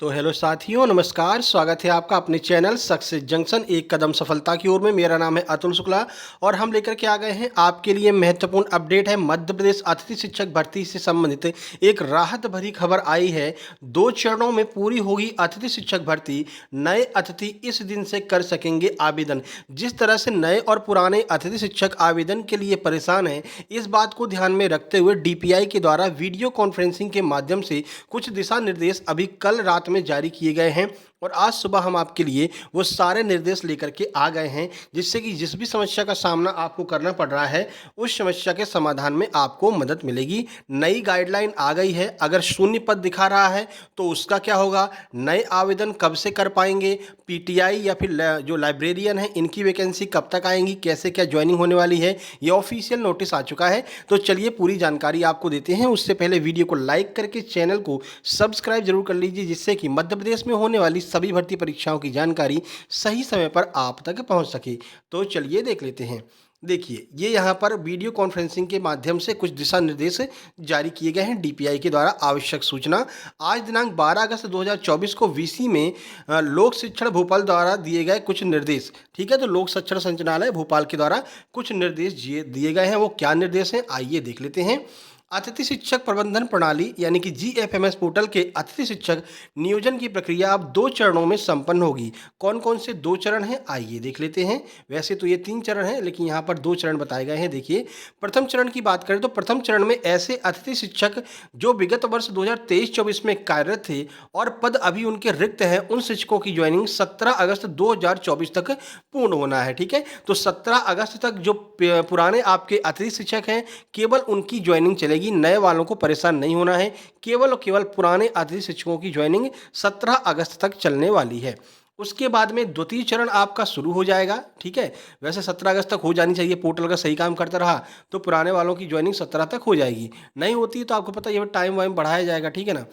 तो हेलो साथियों, नमस्कार। स्वागत है आपका अपने चैनल सक्सेस जंक्शन एक कदम सफलता की ओर में। मेरा नाम है अतुल शुक्ला और हम लेकर के आ गए हैं आपके लिए महत्वपूर्ण अपडेट है। मध्य प्रदेश अतिथि शिक्षक भर्ती से संबंधित एक राहत भरी खबर आई है। 2 चरणों में पूरी होगी अतिथि शिक्षक भर्ती। नए अतिथि इस दिन से कर सकेंगे आवेदन। जिस तरह से नए और पुराने अतिथि शिक्षक आवेदन के लिए परेशान हैं, इस बात को ध्यान में रखते हुए डीपीआई के द्वारा वीडियो कॉन्फ्रेंसिंग के माध्यम से कुछ दिशा निर्देश अभी कल रात में जारी किए गए हैं और आज सुबह हम आपके लिए वो सारे निर्देश लेकर के आ गए हैं, जिससे कि जिस भी समस्या का सामना आपको करना पड़ रहा है उस समस्या के समाधान में आपको मदद मिलेगी। नई गाइडलाइन आ गई है। अगर शून्य पद दिखा रहा है तो उसका क्या होगा, नए आवेदन कब से कर पाएंगे, पीटीआई या फिर जो लाइब्रेरियन है इनकी वैकेंसी कब तक आएंगी, कैसे क्या ज्वाइनिंग होने वाली है, ये ऑफिशियल नोटिस आ चुका है। तो चलिए पूरी जानकारी आपको देते हैं। उससे पहले वीडियो को लाइक करके चैनल को सब्सक्राइब जरूर कर लीजिए, जिससे कि मध्य प्रदेश में होने वाली सभी भर्ती परीक्षाओं की जानकारी सही समय पर आप तक पहुंच सके। तो चलिए देख लेते हैं। देखिए, ये यहाँ पर वीडियो कॉन्फ्रेंसिंग के माध्यम से कुछ दिशा निर्देश जारी किए गए हैं डीपीआई के द्वारा। आवश्यक सूचना, आज दिनांक 12 अगस्त 2024 को वीसी में लोक शिक्षण भोपाल द्वारा दिए गए कुछ निर्देश। ठीक है, तो लोक शिक्षण संचालनालय भोपाल के द्वारा कुछ निर्देश दिए गए हैं। वो क्या निर्देश हैं, आइए देख लेते हैं। अतिथि शिक्षक प्रबंधन प्रणाली यानी कि जीएफएमएस पोर्टल के अतिथि शिक्षक नियोजन की प्रक्रिया अब 2 चरणों में संपन्न होगी। कौन कौन से 2 चरण हैं, आइए देख लेते हैं। वैसे तो ये 3 चरण हैं, लेकिन यहाँ पर 2 चरण बताए गए हैं। देखिए, प्रथम चरण की बात करें तो प्रथम चरण में ऐसे अतिथि शिक्षक जो विगत वर्ष 2023-24 में कार्यरत थे और पद अभी उनके रिक्त हैं, उन शिक्षकों की ज्वाइनिंग 17 अगस्त 2024 तक पूर्ण होना है। ठीक है, तो 17 अगस्त तक जो पुराने आपके अतिथि शिक्षक हैं केवल उनकी ज्वाइनिंग चलेगी। नए वालों को परेशान नहीं होना है। केवल और केवल पुराने अतिथि शिक्षकों की ज्वाइनिंग 17 अगस्त तक चलने वाली है। उसके बाद में द्वितीय चरण आपका शुरू हो जाएगा। ठीक है, वैसे 17 अगस्त तक हो जानी चाहिए। पोर्टल का सही काम करता रहा तो पुराने वालों की ज्वाइनिंग 17 तक हो जाएगी। नहीं होती तो आपको पता है टाइम वाइम बढ़ाया जाएगा। ठीक है ना।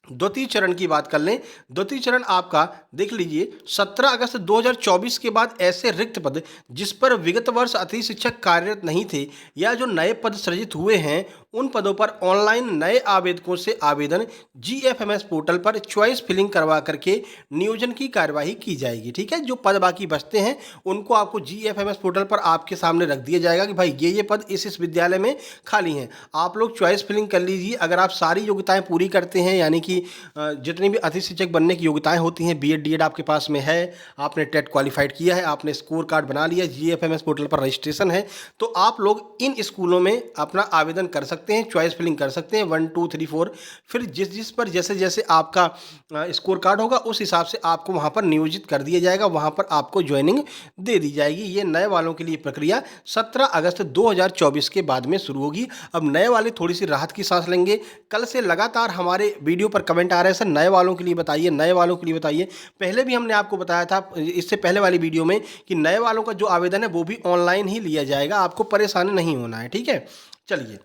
द्वितीय चरण की बात कर लें। द्वितीय चरण आपका देख लीजिए, 17 अगस्त 2024 के बाद ऐसे रिक्त पद जिस पर विगत वर्ष अतिथि शिक्षक कार्यरत नहीं थे या जो नए पद सृजित हुए हैं, उन पदों पर ऑनलाइन नए आवेदकों से आवेदन जीएफएमएस पोर्टल पर चॉइस फिलिंग करवा करके नियोजन की कार्यवाही की जाएगी। ठीक है, जो पद बाकी बचते हैं उनको आपको जीएफएमएस पोर्टल पर आपके सामने रख दिया जाएगा कि भाई ये पद इस विद्यालय में खाली हैं। आप लोग चॉइस फिलिंग कर लीजिए। अगर आप सारी योग्यताएं पूरी करते हैं, यानी कि जितनी भी अतिथि शिक्षक बनने की योग्यताएं होती हैं, बीएड डीएड आपके पास में है, आपने टेट क्वालिफाइड किया है, आपने स्कोर कार्ड बना लिया, जीएफएमएस पोर्टल पर रजिस्ट्रेशन है, तो आप लोग इन स्कूलों में अपना आवेदन कर सकते हैं, चॉइस फिलिंग कर सकते हैं 1 2 3 4। फिर जिस पर जैसे जैसे आपका स्कोर कार्ड होगा उस हिसाब से आपको वहां पर नियोजित कर दिया जाएगा, वहां पर आपको ज्वाइनिंग दे दी जाएगी। ये नए वालों के लिए प्रक्रिया 17 अगस्त 2024 के बाद में शुरू होगी। अब नए वाले थोड़ी सी राहत की सांस लेंगे। कल से लगातार हमारे वीडियो पर कमेंट आ रहे हैं, सर नए वालों के लिए बताइए, नए वालों के लिए बताइए। पहले भी हमने आपको बताया था इससे पहले वाली वीडियो में कि नए वालों का जो आवेदन है वो भी ऑनलाइन ही लिया जाएगा, आपको परेशानी नहीं होना है। ठीक है, चलिए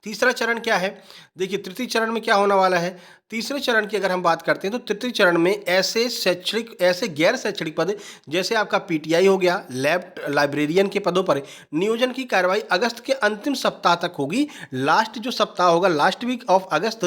तीसरा चरण क्या है। देखिए, तृतीय चरण में क्या होने वाला है। तीसरे चरण की अगर हम बात करते हैं तो तृतीय चरण में ऐसे गैर शैक्षणिक पद जैसे आपका पीटीआई हो गया, लैब लाइब्रेरियन के पदों पर नियोजन की कार्रवाई अगस्त के अंतिम सप्ताह तक होगी। लास्ट जो सप्ताह होगा, लास्ट वीक ऑफ अगस्त,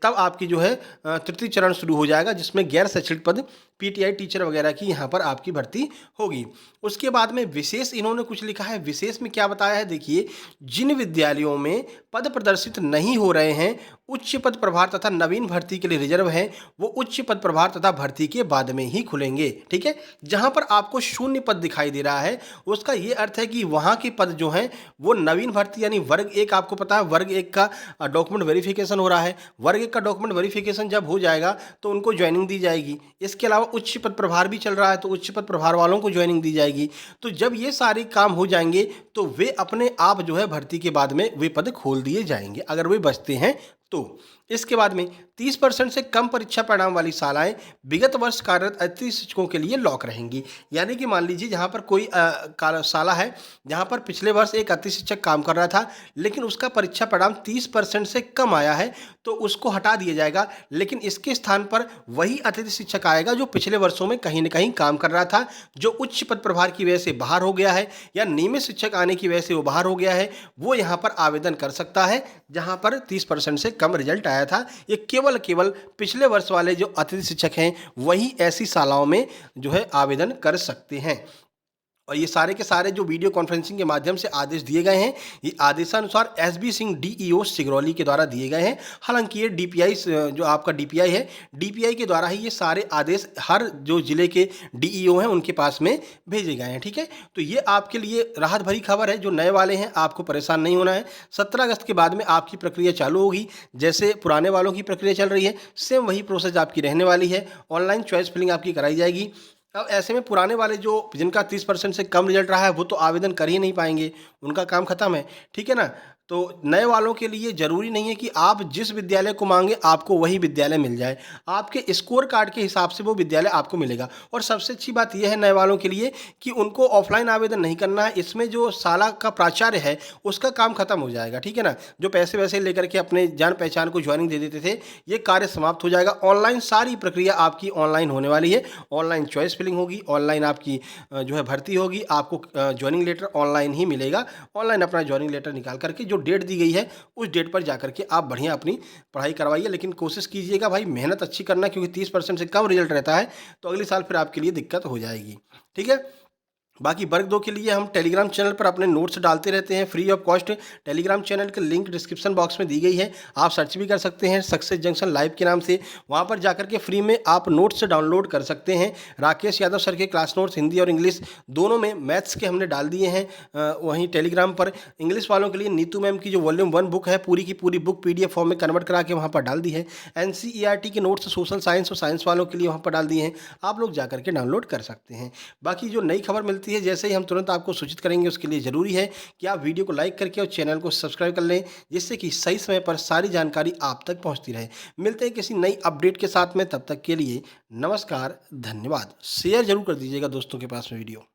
तब आपकी जो है तृतीय चरण शुरू हो जाएगा, जिसमें गैर शैक्षणिक पद पीटीआई टीचर वगैरह की यहाँ पर आपकी भर्ती होगी। उसके बाद में विशेष इन्होंने कुछ लिखा है। विशेष में क्या बताया है, देखिए, जिन विद्यालयों में पद प्रदर्शित नहीं हो रहे हैं, उच्च पद प्रभार तथा नवीन भर्ती के लिए रिजर्व हैं, वो उच्च पद प्रभार तथा भर्ती के बाद में ही खुलेंगे। ठीक है, जहां पर आपको शून्य पद दिखाई दे रहा है उसका ये अर्थ है कि वहां के पद जो हैं वो नवीन भर्ती यानी वर्ग 1, आपको पता है वर्ग 1 का डॉक्यूमेंट वेरिफिकेशन हो रहा है। वर्ग 1 का डॉक्यूमेंट वेरिफिकेशन जब हो जाएगा तो उनको ज्वाइनिंग दी जाएगी। इसके अलावा उच्च पद प्रभार भी चल रहा है तो उच्च पद प्रभार वालों को ज्वाइनिंग दी जाएगी। तो जब ये सारे काम हो जाएंगे तो वे अपने आप जो है भर्ती के बाद में वे पद खोल दिए जाएंगे, अगर वे बचते हैं तो। इसके बाद में 30% से कम परीक्षा परिणाम वाली शालाएं विगत वर्ष कार्यरत अतिथि शिक्षकों के लिए लॉक रहेंगी। यानी कि मान लीजिए जहां पर कोई शाला है जहां पर पिछले वर्ष एक अतिथि शिक्षक काम कर रहा था, लेकिन उसका परीक्षा परिणाम 30% से कम आया है, तो उसको हटा दिया जाएगा। लेकिन इसके स्थान पर वही अतिथि शिक्षक आएगा जो पिछले वर्षों में कहीं ना कहीं काम कर रहा था, जो उच्च पद प्रभार की वजह से बाहर हो गया है या नियमित शिक्षक आने की वजह से वो बाहर हो गया है, वो यहाँ पर आवेदन कर सकता है जहाँ पर 30% से कम रिजल्ट आया था, ये केवल केवल पिछले वर्ष वाले जो अतिथि शिक्षक हैं वही ऐसी शालाओं में जो है आवेदन कर सकते हैं। और ये सारे के सारे जो वीडियो कॉन्फ्रेंसिंग के माध्यम से आदेश दिए गए हैं, ये आदेशानुसार एसबी सिंह डीईओ सिगरौली के द्वारा दिए गए हैं। हालांकि ये डीपीआई जो आपका डीपीआई है, डीपीआई के द्वारा ही ये सारे आदेश हर जो जिले के डीईओ हैं उनके पास में भेजे गए हैं। ठीक है, तो ये आपके लिए राहत भरी खबर है। जो नए वाले हैं आपको परेशान नहीं होना है। 17 अगस्त के बाद में आपकी प्रक्रिया चालू होगी। जैसे पुराने वालों की प्रक्रिया चल रही है, सेम वही प्रोसेस आपकी रहने वाली है। ऑनलाइन चॉइस फिलिंग आपकी कराई जाएगी। अब ऐसे में पुराने वाले जो जिनका 30% से कम रिजल्ट रहा है वो तो आवेदन कर ही नहीं पाएंगे, उनका काम खत्म है। ठीक है ना, तो नए वालों के लिए ज़रूरी नहीं है कि आप जिस विद्यालय को मांगे आपको वही विद्यालय मिल जाए। आपके स्कोर कार्ड के हिसाब से वो विद्यालय आपको मिलेगा। और सबसे अच्छी बात यह है नए वालों के लिए कि उनको ऑफलाइन आवेदन नहीं करना है। इसमें जो शाला का प्राचार्य है उसका काम खत्म हो जाएगा। ठीक है ना, जो पैसे वैसे लेकर के अपने जान पहचान को ज्वाइनिंग दे देते थे, ये कार्य समाप्त हो जाएगा। ऑनलाइन सारी प्रक्रिया आपकी ऑनलाइन होने वाली है। ऑनलाइन चॉइस फिलिंग होगी, ऑनलाइन आपकी जो है भर्ती होगी। आपको ज्वाइनिंग लेटर ऑनलाइन ही मिलेगा। ऑनलाइन अपना ज्वाइनिंग लेटर निकाल करके जो डेट दी गई है उस डेट पर जाकर के आप बढ़िया अपनी पढ़ाई करवाइए। लेकिन कोशिश कीजिएगा भाई मेहनत अच्छी करना, क्योंकि 30% से कम रिजल्ट रहता है तो अगले साल फिर आपके लिए दिक्कत हो जाएगी। ठीक है, बाकी वर्ग 2 के लिए हम टेलीग्राम चैनल पर अपने नोट्स डालते रहते हैं free of cost. Telegram channel की लिंक डिस्क्रिप्शन बॉक्स में दी गई है, आप सर्च भी कर सकते हैं सक्सेस जंक्शन लाइव के नाम से। वहां पर जाकर के फ्री में आप नोट्स डाउनलोड कर सकते हैं। राकेश यादव सर के क्लास नोट्स हिंदी और इंग्लिश दोनों में मैथ्स के हमने डाल दिए हैं। वहीं टेलीग्राम पर इंग्लिश वालों के लिए नीतू मैम की जो वॉल्यूम 1 बुक है पूरी की पूरी बुक PDF फॉर्म में कन्वर्ट करा के वहाँ पर डाल दी है। NCERT के नोट्स सोशल साइंस और साइंस वालों के लिए वहाँ पर डाल दिए हैं, आप लोग जाकर के डाउनलोड कर सकते हैं। बाकी जो नई खबर मिलती है जैसे ही हम तुरंत आपको सूचित करेंगे। उसके लिए ज़रूरी है कि आप वीडियो को लाइक करके और चैनल को सब्सक्राइब कर लें, जिससे कि सही समय पर सारी जानकारी आप तक पहुंचती रहे। मिलते हैं किसी नई अपडेट के साथ में, तब तक के लिए नमस्कार, धन्यवाद। शेयर जरूर कर दीजिएगा दोस्तों के पास में वीडियो।